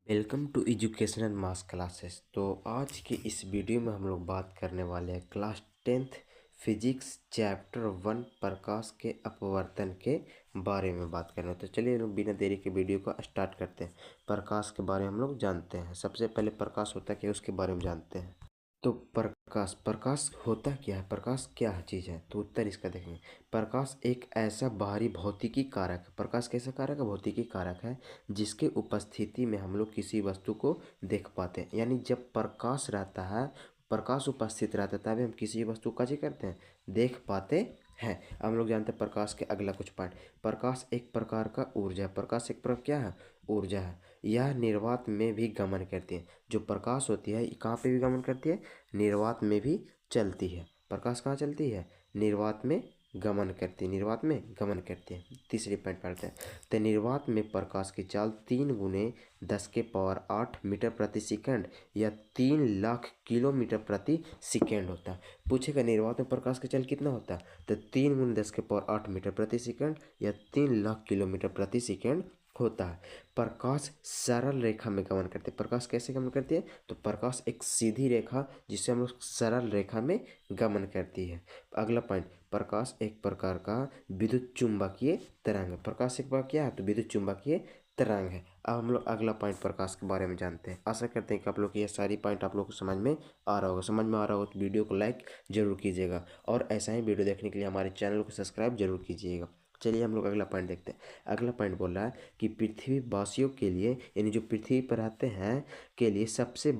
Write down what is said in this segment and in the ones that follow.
Welcome to educational mass classes. तो आज के इस वीडियो में हम लोग बात करने वाले हैं क्लास 10th फिजिक्स चैप्टर 1 प्रकाश के अपवर्तन के बारे में बात करना है। तो चलिए लोग बिना देरी के वीडियो को स्टार्ट करते हैं। प्रकाश के बारे में हम लोग जानते हैं। सबसे पहले प्रकाश होता क्या है उसके बारे में जानते हैं। तो प्रकाश प्रकाश होता क्या है, प्रकाश क्या चीज़ है, तो उत्तर इसका देखेंगे। प्रकाश एक ऐसा बाहरी भौतिकी कारक है। प्रकाश कैसा कारक है? भौतिकी कारक है जिसके उपस्थिति में हम लोग किसी वस्तु को देख पाते हैं। यानी जब प्रकाश रहता है, प्रकाश उपस्थित रहता है, तभी हम किसी वस्तु का जी करते हैं, देख पाते हैं। हम लोग जानते हैं प्रकाश के अगला कुछ पॉइंट। प्रकाश एक प्रकार का ऊर्जा है। प्रकाश एक प्रकार क्या है? ऊर्जा है। यह निर्वात में भी गमन करती है। जो प्रकाश होती है कहाँ पे भी गमन करती है? निर्वात में भी चलती है। प्रकाश कहाँ चलती है? निर्वात में गमन करती है। निर्वात में गमन करती है। तीसरी पॉइंट पढ़ते हैं। तो निर्वात में प्रकाश की चाल 3 गुने 10⁸ मीटर प्रति सेकंड या 3 लाख किलोमीटर प्रति सेकंड होता है। पूछेगा निर्वात में प्रकाश की चाल कितना होता है, तो 3 गुने 10⁸ मीटर प्रति सेकंड या 3 लाख किलोमीटर प्रति सेकंड होता है। प्रकाश सरल रेखा में गमन करती है। प्रकाश कैसे गमन करती है? तो प्रकाश एक सीधी रेखा जिसे हम लोग सरल रेखा में गमन करती है। अगला पॉइंट, प्रकाश एक प्रकार का विद्युत चुंबकीय तरंग है। प्रकाश एक बार क्या है? तो विद्युत चुंबकीय तरंग है। अब हम लोग अगला पॉइंट प्रकाश के बारे में जानते हैं। आशा करते हैं कि आप लोग ये सारी पॉइंट आप लोग को समझ में आ रहा होगा। समझ में आ रहा होगा तो वीडियो को लाइक जरूर कीजिएगा और ऐसा ही वीडियो देखने के लिए हमारे चैनल को सब्सक्राइब जरूर कीजिएगा। चलिए हम लोग अगला पॉइंट देखते हैं। अगला पॉइंट बोल रहा है कि पृथ्वी वासियों के लिए, यानी जो पृथ्वी पर रहते हैं के लिए सबसे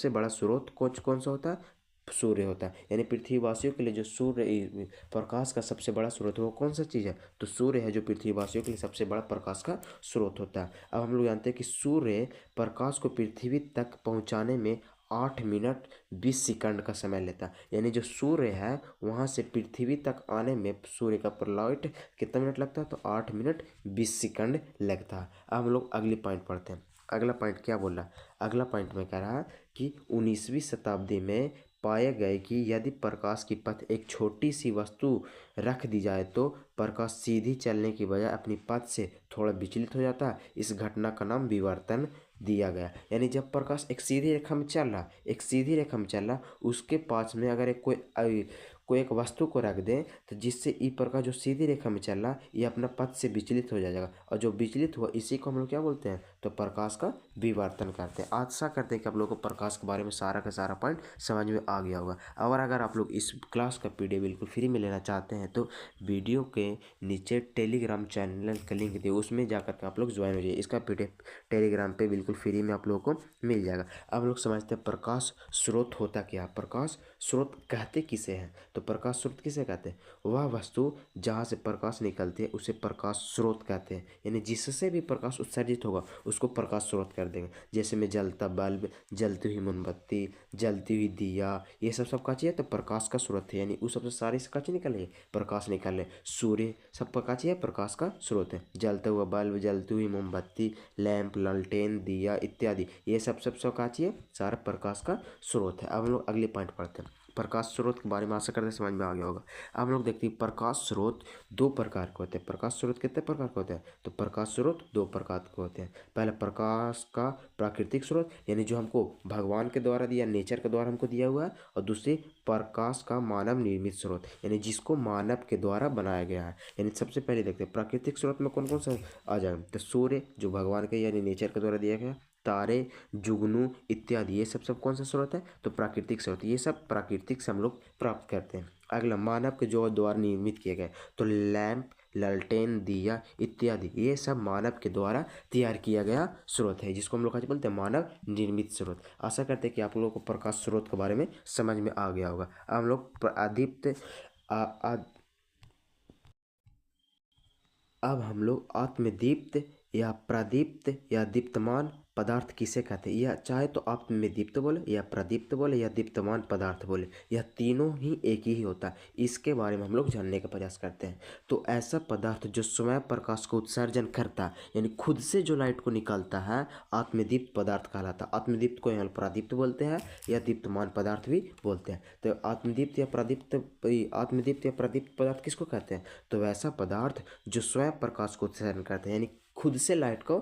बड़ा स्रोत कौन सा होता है? सूर्य होता है। यानी पृथ्वीवासियों के लिए जो सूर्य प्रकाश का सबसे बड़ा स्रोत है वो कौन सा चीज़ है? तो सूर्य है जो पृथ्वीवासियों के लिए सबसे बड़ा प्रकाश का स्रोत होता है। अब हम लोग जानते हैं कि सूर्य प्रकाश को पृथ्वी तक पहुंचाने में 8 मिनट 20 सेकंड का समय लेता है। यानी जो सूर्य है वहाँ से पृथ्वी तक आने में सूर्य का प्रलाइट कितना मिनट लगता है? तो 8 मिनट 20 सेकंड लगता है। अब हम लोग अगली पॉइंट पढ़ते हैं। अगला पॉइंट क्या बोल रहा है? अगला पॉइंट में कह रहा है कि 19वीं शताब्दी में पाए गए कि यदि प्रकाश की पथ एक छोटी सी वस्तु रख दी जाए तो प्रकाश सीधी चलने की बजाय अपनी पथ से थोड़ा विचलित हो जाता है। इस घटना का नाम विवर्तन दिया गया। यानी जब प्रकाश एक सीधी रेखा में चल रहा, एक सीधी रेखा में चल रहा, उसके पास में अगर कोई एक वस्तु को रख दें तो जिससे ई प्रकाश जो सीधी रेखा में चल रहा ये अपना पथ से विचलित हो जाएगा, और जो विचलित हुआ इसी को हम लोग क्या बोलते हैं? तो प्रकाश का विवर्तन करते हैं। आशा करते हैं कि आप लोगों को प्रकाश के बारे में सारा का सारा पॉइंट समझ में आ गया होगा। और अगर आप लोग इस क्लास का पीडीएफ बिल्कुल फ्री में लेना चाहते हैं तो वीडियो के नीचे टेलीग्राम चैनल का लिंक दिए, उसमें जाकर के आप लोग ज्वाइन हो जाइए। इसका पीडीएफ टेलीग्राम पे बिल्कुल फ्री में आप लोगों को मिल जाएगा। अब हम लोग समझते हैं प्रकाश स्रोत होता क्या? प्रकाश स्रोत कहते किसे हैं? तो प्रकाश स्रोत किसे कहते हैं? वह वस्तु जहाँ से प्रकाश निकलती है उसे प्रकाश स्रोत कहते हैं। यानी जिससे भी प्रकाश उत्सर्जित होगा उसको प्रकाश स्रोत कर देंगे। जैसे में जलता बल्ब, जलती हुई मोमबत्ती, जलती हुई दिया, ये सब का चाहिए तो प्रकाश का स्रोत है। यानी उस सबसे सारे से का चीज निकल रही है? प्रकाश निकल रहे। सूर्य सब का चाहिए प्रकाश का स्रोत है। जलता हुआ बल्ब, जलती हुई मोमबत्ती, लैंप, लालटेन, दिया इत्यादि ये सब का चाहिए सारा प्रकाश का स्रोत है। अब हम लोग अगले पॉइंट पढ़ते हैं। प्रकाश स्रोत के बारे में आशा करते समझ में आ गया होगा। अब हम लोग देखते हैं प्रकाश स्रोत 2 प्रकार के होते हैं। प्रकाश स्रोत कितने प्रकार के होते हैं? तो प्रकाश स्रोत 2 प्रकार के होते हैं। पहला प्रकाश का प्राकृतिक स्रोत, यानी जो हमको भगवान के द्वारा दिया, नेचर के द्वारा हमको दिया हुआ है। और दूसरी प्रकाश का मानव निर्मित स्रोत, यानी जिसको मानव के द्वारा बनाया गया है। यानी सबसे पहले देखते हैं प्राकृतिक स्रोत में कौन कौन सा आ जाए, तो सूर्य जो भगवान के यानी नेचर के द्वारा दिया गया, तारे, जुगनू इत्यादि ये सब कौन सा स्रोत है? तो प्राकृतिक स्रोत। ये सब प्राकृतिक से हम लोग प्राप्त करते हैं। अगला मानव के जो द्वारा निर्मित किए गए, तो लैंप, लालटेन, दिया इत्यादि ये सब मानव के द्वारा तैयार किया गया स्रोत है, जिसको हम लोग आज बोलते हैं मानव निर्मित स्रोत। आशा करते हैं कि आप लोगों को प्रकाश स्रोत के बारे में समझ में आ गया होगा। अब हम लोग अब हम लोग आत्मदीप्त या प्रदीप्त या दीप्तमान पदार्थ किसे कहते हैं? यह चाहे तो आत्मदीप्त बोले या प्रदीप्त बोले या दीप्तमान पदार्थ बोले, यह तीनों ही एक ही होता है। इसके बारे में हम लोग जानने का प्रयास करते हैं। तो ऐसा पदार्थ जो स्वयं प्रकाश को उत्सर्जन करता है, यानी खुद से जो लाइट को निकालता है, आत्मदीप्त पदार्थ कहलाता है। आत्मदीप्त को यहाँ प्रदीप्त बोलते हैं या दीप्तमान पदार्थ भी बोलते हैं। तो आत्मदीप्त या प्रदीप्त पदार्थ किसको कहते हैं? तो वैसा पदार्थ जो स्वयं प्रकाश को उत्सर्जन करते हैं, यानी खुद से लाइट को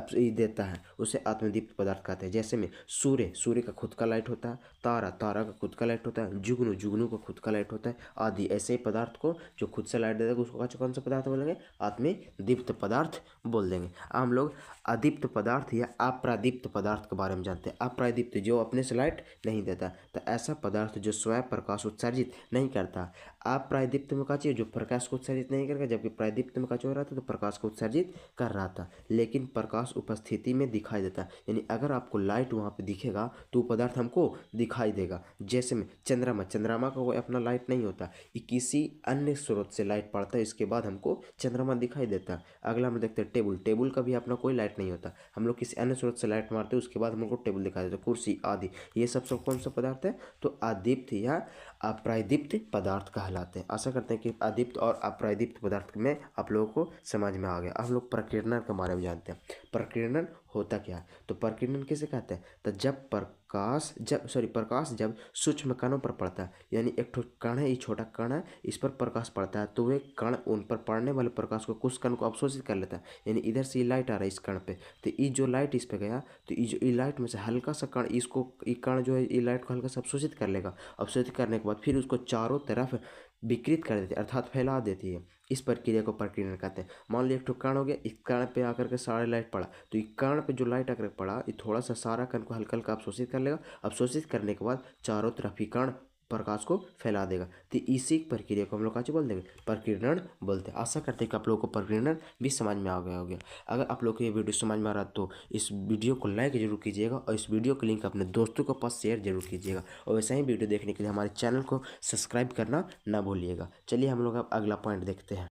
देता है, उसे आत्मदीप्त पदार्थ कहते हैं। जैसे में सूर्य का खुद का लाइट होता है, तारा का खुद का लाइट होता है, जुगनू का खुद का लाइट होता है आदि। ऐसे ही पदार्थ को जो खुद से लाइट देता है उसको कौन सा पदार्थ बोलेंगे? आत्मदीप्त पदार्थ बोल देंगे। हम लोग अदीप्त पदार्थ या अप्रादीप्त पदार्थ के बारे में जानते हैं। अप्रादीप्त जो अपने से लाइट नहीं देता, तो ऐसा पदार्थ जो स्वयं प्रकाश उत्सर्जित नहीं करता। अप्रादीप्त में क्या चाहिए? जो प्रकाश को उत्सर्जित नहीं करेगा, जबकि प्रादीप्त में क्या हो रहा था? तो प्रकाश को उत्सर्जित कर रहा था, लेकिन प्रकाश उपस्थिति में दिखाई देता है। यानी अगर आपको लाइट वहाँ पे दिखेगा तो पदार्थ हमको दिखाई देगा। जैसे में चंद्रमा का कोई अपना लाइट नहीं होता, ये किसी अन्य स्रोत से लाइट पड़ता है, इसके बाद हमको चंद्रमा दिखाई देता है। अगला हम देखते हैं टेबल का भी अपना कोई लाइट नहीं होता, हम लोग किसी अन्य स्रोत से लाइट मारते हैं, उसके बाद हमको टेबल दिखाई देता है, कुर्सी आदि। ये सब कौन सा पदार्थ है? तो अदीप्त या अप्रादीप्त पदार्थ कहलाते हैं। आशा करते हैं कि अदीप्त और अप्रादीप्त पदार्थ में आप लोगों को समझ में आ गया। हम लोग प्रकीर्णन के बारे में जानते हैं। प्रकीर्णन होता क्या है? तो प्रकीर्णन किसे कहते हैं? तो प्रकाश जब सूक्ष्म कणों पर पड़ता है, यानी एक ठो कण है, ये छोटा कण है, इस पर प्रकाश पड़ता है, तो वे कण उन पर पड़ने वाले प्रकाश को कुछ कण को अवशोषित कर लेता है। यानी इधर से ये लाइट आ रहा है इस कण पे, तो ये जो लाइट इस पे गया, तो ये लाइट में से हल्का सा कण ये कण जो है ये लाइट को हल्का सा अवशोषित कर लेगा। अवशोषित करने के बाद फिर उसको चारों तरफ विकृत कर देती है, अर्थात फैला देती है। इस प्रक्रिया को प्रकीर्णन कहते हैं। मान लो एक ठो कण हो गया, इस कण पे आकर के सारे लाइट पड़ा, तो इस कण पे जो लाइट आकर पड़ा, ये थोड़ा सा सारा कण को हल्का हल्का अवशोषित कर लेगा। अवशोषित करने के बाद चारों तरफ ही कण प्रकाश को फैला देगा, तो इसी प्रक्रिया को हम लोग क्या बोल देंगे? प्रकीर्णन बोलते हैं। आशा करते हैं कि आप लोगों को प्रकीर्णन भी समझ में आ गया होगा। अगर आप लोग को ये वीडियो समझ में आ रहा है तो इस वीडियो को लाइक जरूर कीजिएगा और इस वीडियो का लिंक अपने दोस्तों के पास शेयर जरूर कीजिएगा। और वैसे ही वीडियो देखने के लिए हमारे चैनल को सब्सक्राइब करना ना भूलिएगा। चलिए हम लोग अब अगला पॉइंट देखते हैं।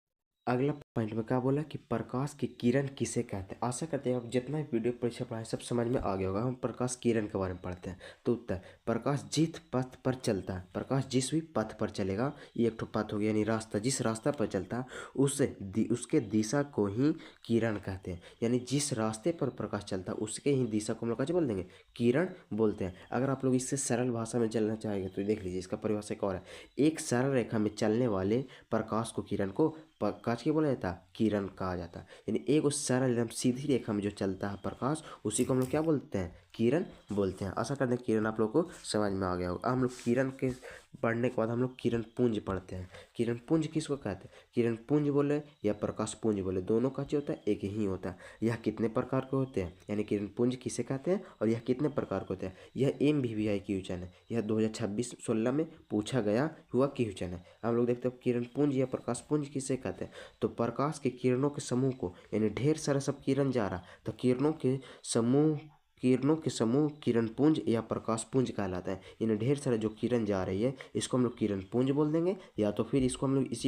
अगला पॉइंट में क्या बोला कि प्रकाश की किरण किसे कहते हैं। आशा करते हैं आप जितना भी वीडियो परीक्षा पढ़ा है सब समझ में आ गया होगा। हम प्रकाश किरण के बारे में पढ़ते हैं। तो उत्तर, प्रकाश जिस पथ पर चलता है, प्रकाश जिस भी पथ पर चलेगा, ये एक ठो पथ हो गया, यानी रास्ता, जिस रास्ता पर चलता है उसके दिशा को ही किरण कहते हैं। यानी जिस रास्ते पर प्रकाश चलता है उसके ही दिशा को हम लोग क्या बोल देंगे? किरण बोलते हैं। अगर आप लोग इससे सरल भाषा में चलना चाहेंगे तो देख लीजिए, इसका परिभाषा एक और है। एक सरल रेखा में चलने वाले प्रकाश को किरण को प्रकाश क्या बोला जाता है? किरण कहा जाता है। यानी एक उस सरल एकदम सीधी रेखा में जो चलता है प्रकाश, उसी को हम लोग क्या बोलते हैं? किरण बोलते हैं। आशा करते हैं किरण आप लोग को समझ में आ गया होगा। हम लोग किरण के पढ़ने के बाद हम लोग किरण पुंज पढ़ते हैं। किरण पुंज किसको कहते हैं? किरण पुंज बोले या प्रकाश पुंज बोले, दोनों का क्या होता है? एक ही होता है। यह कितने प्रकार के होते हैं? यानी किरण पुंज किसे कहते हैं और यह कितने प्रकार के होते हैं? यह MVVI क्वेश्चन है। यह 2026-16 में पूछा गया हुआ क्वेश्चन है। हम लोग देखते हैं किरण पुंज या प्रकाश पुंज किसे कहते हैं। तो प्रकाश के किरणों के समूह को, यानी ढेर सारा सब किरण जा रहा, तो किरणों के समूह किरण पुंज या प्रकाश पुंज कहलाता है। यानी ढेर सारे जो किरण जा रही है इसको हम लोग किरण पुंज बोल देंगे, या तो फिर इसी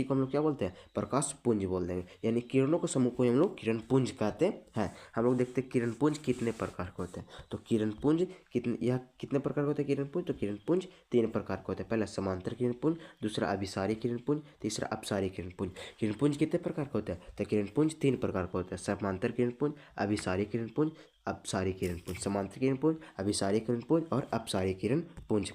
को हम लोग क्या बोलते हैं? प्रकाश पुंज बोल देंगे। यानी किरणों के समूह को हम लोग किरण पुंज कहते हैं। हम लोग देखते हैं किरण पुंज कितने प्रकार के होते हैं। तो किरण पुंज कितने प्रकार के होते हैं? किरण पुंज, तो किरण पुंज 3 प्रकार के होते हैं। पहला समांतर किरण पुंज, दूसरा अभिसारी किरण पुंज, तीसरा अपसारी किरण पुंज। किरण पुंज कितने प्रकार के होते हैं? तो किरण पुंज 3 प्रकार के होते हैं। समांतर किरण पुंज, अभिसारी किरण पुंज, अपसारी किरण पुंज। समांतर किरण पुंज, अभिसारी किरण पुंज और अपसारी किरण पुंज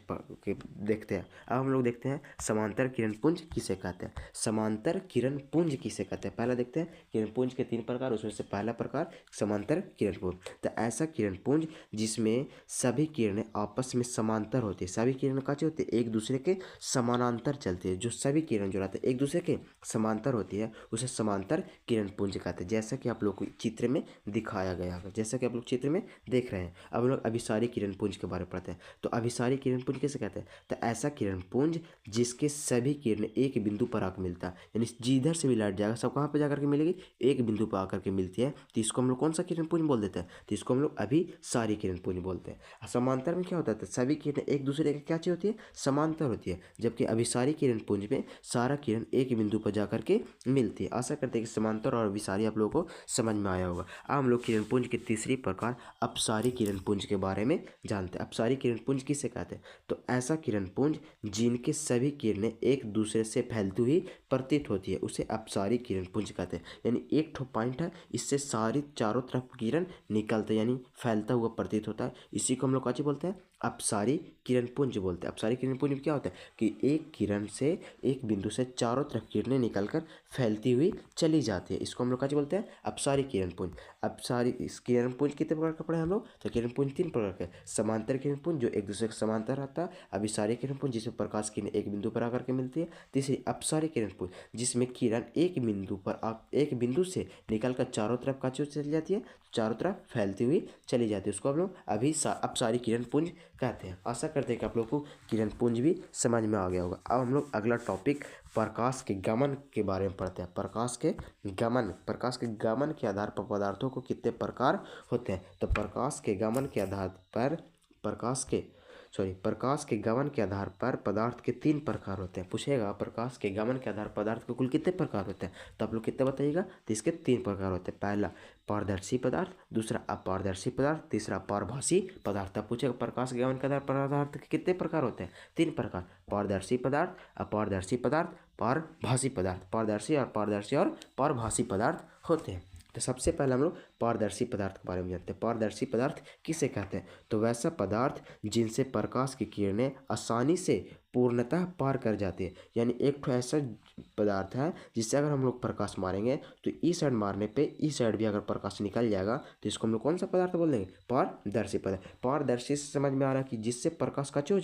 देखते हैं। अब हम लोग देखते हैं समांतर किरण पुंज किसे कहते हैं। समांतर किरण पुंज किसे कहते हैं, पहला देखते हैं। किरण पुंज के 3 प्रकार, उसमें से पहला प्रकार समांतर किरण पुंज। तो ऐसा किरण पुंज जिसमें सभी किरणें आपस में समांतर होती है। सभी किरण कैसे होती है? एक दूसरे के समानांतर चलती है। जो सभी किरण जो रहते हैं एक दूसरे के समांतर होती है, उसे समांतर किरण पुंज कहते हैं। जैसा कि आप लोग को चित्र में दिखाया गया है, जैसा कि आप लोग चित्र में देख रहे हैं। अब हम लोग अभिसारी किरण पुंज के बारे में पढ़ते हैं। तो अभिसारी किरण पुंज किसे कहते हैं? तो ऐसा किरण पुंज जिसके सभी किरणें एक बिंदु पर आकर मिलता है। यानी जिधर से भी लाइट जाएगा सब कहाँ पे जाकर के मिलेगी? एक बिंदु पर आकर के मिलती है। तो इसको हम लोग कौन सा किरण पुंज बोल देते हैं? तो इसको हम लोग अभिसारी किरण पुंज बोलते हैं। समांतर में क्या होता है? सभी किरणें एक दूसरे के क्या चीज होती है? समांतर होती है। जबकि अभिसारी किरण पुंज में सारा किरण एक बिंदु पर जाकर के मिलती है। आशा करते हैं कि समांतर और अभिसारी आप लोगों को समझ में आया होगा। अब हम लोग किरण पुंज की तीसरी प्रकार अपसारी किरणपुंज के बारे में जानते हैं। अपसारी किरणपुंज किसे कहते हैं? तो ऐसा किरणपुंज जिनके सभी किरणें एक दूसरे से फैलती हुई प्रतीत होती है उसे अपसारी किरणपुंज कहते हैं। यानी एक ठो पॉइंट है, इससे सारी चारों तरफ किरण निकलते यानी फैलता हुआ प्रतीत होता है, इसी को हम लोग क्या बोलते हैं? अपसारी किरणपुंज बोलते हैं। अपसारी किरणपुंज में क्या होता है कि एक किरण से एक बिंदु से चारों तरफ किरणें निकलकर फैलती हुई चली जाती है, इसको हम लोग क्या बोलते हैं? अपसारी किरणपुंज। अपसारी इस किरणपुंज कितने प्रकार का पढ़े हम लोग? तो किरणपुंज 3 प्रकार के। समांतर किरणपुंज जो एक दूसरे के समांतर रहता है। अभिसारी किरणपुंज जिसमें प्रकाश किरण एक बिंदु पर आकर के मिलती है। तीसरी अपसारी किरणपुंज जिसमें किरण एक बिंदु से निकलकर चारों तरफ का चली जाती है, चारों तरफ फैलती हुई चली जाती है, उसको हम लोग अपसारी किरणपुंज कहते हैं। आशा करते हैं कि आप लोग को किरणपुंज भी समझ में आ गया होगा। अब हम लोग अगला टॉपिक प्रकाश के गमन के बारे में पढ़ते हैं। प्रकाश के गमन के आधार पर पदार्थों को कितने प्रकार होते हैं? तो प्रकाश के गमन के आधार पर प्रकाश के गमन के आधार पर पदार्थ के 3 प्रकार होते हैं। पूछेगा प्रकाश के गमन के आधार पर पदार्थ के कुल कितने प्रकार होते हैं, तो आप लोग कितने बताइएगा? तो इसके 3 प्रकार होते हैं। पहला पारदर्शी पदार्थ, दूसरा अपारदर्शी पदार्थ, तीसरा पारभासी पदार्थ। अब पूछेगा प्रकाश के गमन के आधार पर पदार्थ के कितने प्रकार होते हैं? 3 प्रकार, पारदर्शी पदार्थ, अपारदर्शी पदार्थ, पारभासी पदार्थ। पारदर्शी और पारभासी पदार्थ होते हैं। तो सबसे पहले हम लोग पारदर्शी पदार्थ के बारे में जानते हैं। पारदर्शी पदार्थ किसे कहते हैं? तो वैसा पदार्थ जिनसे प्रकाश की किरणें आसानी से पूर्णतः पार कर जाती है। यानी एक ठो ऐसा पदार्थ है जिससे अगर हम लोग प्रकाश मारेंगे तो ई साइड मारने पे ई साइड भी अगर प्रकाश निकल जाएगा तो इसको हम लोग कौन सा पदार्थ बोल देंगे? पारदर्शी पदार्थ। पारदर्शी से समझ में आ रहा है कि जिससे प्रकाश कच्चे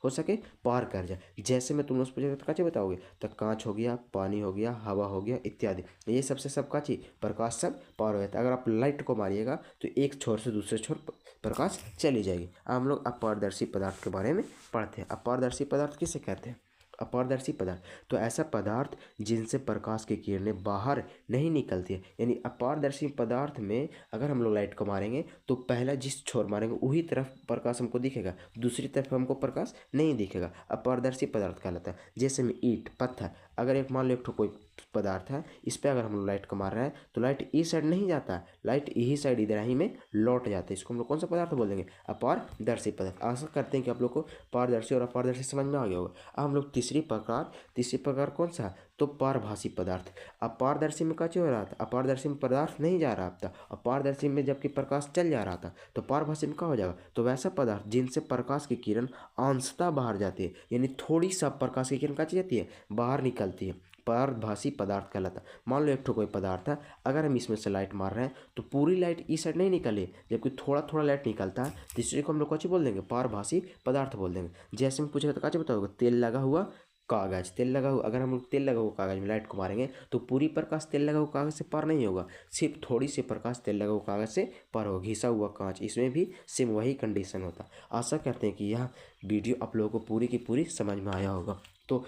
हो सके पार कर जाए। जैसे मैं तुम लोग से पूछेगा तो कच्चे बताओगे? तो कांच हो गया, पानी हो गया, हवा हो गया इत्यादि, ये सबसे सब का चीज प्रकाश सब पार हो जाता है। अगर आप लाइट को मारिएगा तो एक छोर से दूसरे छोर प्रकाश चली जाएगी। अब हम लोग अपारदर्शी पदार्थ के बारे में पढ़ते हैं। अपारदर्शी पदार्थ किसे कहते हैं? अपारदर्शी पदार्थ तो ऐसा पदार्थ जिनसे प्रकाश की किरणें बाहर नहीं निकलती है। यानी अपारदर्शी पदार्थ में अगर हम लोग लाइट को मारेंगे तो पहला जिस छोर मारेंगे वही तरफ प्रकाश हमको दिखेगा, दूसरी तरफ हमको प्रकाश नहीं दिखेगा। अपारदर्शी पदार्थ कहलाता है। जैसे में ईंट, पत्थर, अगर एक मान लो एक ठो कोई पदार्थ है, इस पर अगर हम लोग लाइट को मार रहे हैं तो लाइट इस साइड नहीं जाता है, लाइट यही साइड इधर ही में लौट जाता है, इसको हम लोग कौन सा पदार्थ बोल देंगे? अपारदर्शी पदार्थ। आशा करते हैं कि आप लोग को पारदर्शी और अपारदर्शी समझ में आ गया होगा। अब हम लोग तीसरी प्रकार कौन सा? तो पारभासी पदार्थ। अपारदर्शी में क्या हो रहा था? अपारदर्शी में पदार्थ नहीं जा रहा था, अपारदर्शी में जबकि प्रकाश चल जा रहा था, तो पारभासी में क्या हो जाएगा? तो वैसा पदार्थ जिनसे प्रकाश की किरण अंशतः बाहर जाती है, यानी थोड़ी सा प्रकाश की किरण क्या जाती है? बाहर निकलती है, पारभासी पदार्थ कहलाता है। मान लो एक ठो कोई पदार्थ है, अगर हम इसमें से लाइट मार रहे हैं तो पूरी लाइट इस साइड नहीं निकली, जबकि थोड़ा थोड़ा लाइट निकलता है, तीसरे को हम लोग क्या बोल देंगे? पारभासी पदार्थ बोल देंगे। जैसे में पूछेगा तो क्या बताओगे? तेल लगा हुआ कागज, अगर हम लोग तेल लगा हुआ कागज में लाइट को मारेंगे तो पूरी प्रकाश तेल लगा हुआ कागज से पार नहीं होगा, सिर्फ थोड़ी सी प्रकाश तेल लगा हुआ कागज से पार होगा। घिसा हुआ कांच, इसमें भी सेम वही कंडीशन होता। आशा करते हैं कि यह वीडियो आप लोगों को पूरी की पूरी समझ में आया होगा। तो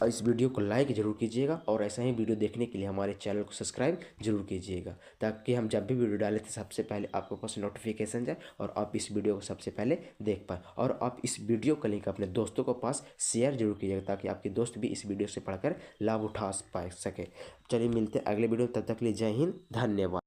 इस वीडियो को लाइक ज़रूर कीजिएगा और ऐसा ही वीडियो देखने के लिए हमारे चैनल को सब्सक्राइब जरूर कीजिएगा, ताकि हम जब भी वीडियो डालें तो सबसे पहले आपके पास नोटिफिकेशन जाए और आप इस वीडियो को सबसे पहले देख पाएँ। और आप इस वीडियो का लिंक अपने दोस्तों को पास शेयर जरूर कीजिएगा, ताकि आपके दोस्त भी इस वीडियो से पढ़कर लाभ उठा सके। चलिए मिलते हैं अगले वीडियो में, तब तक के लिए जय हिंद, धन्यवाद।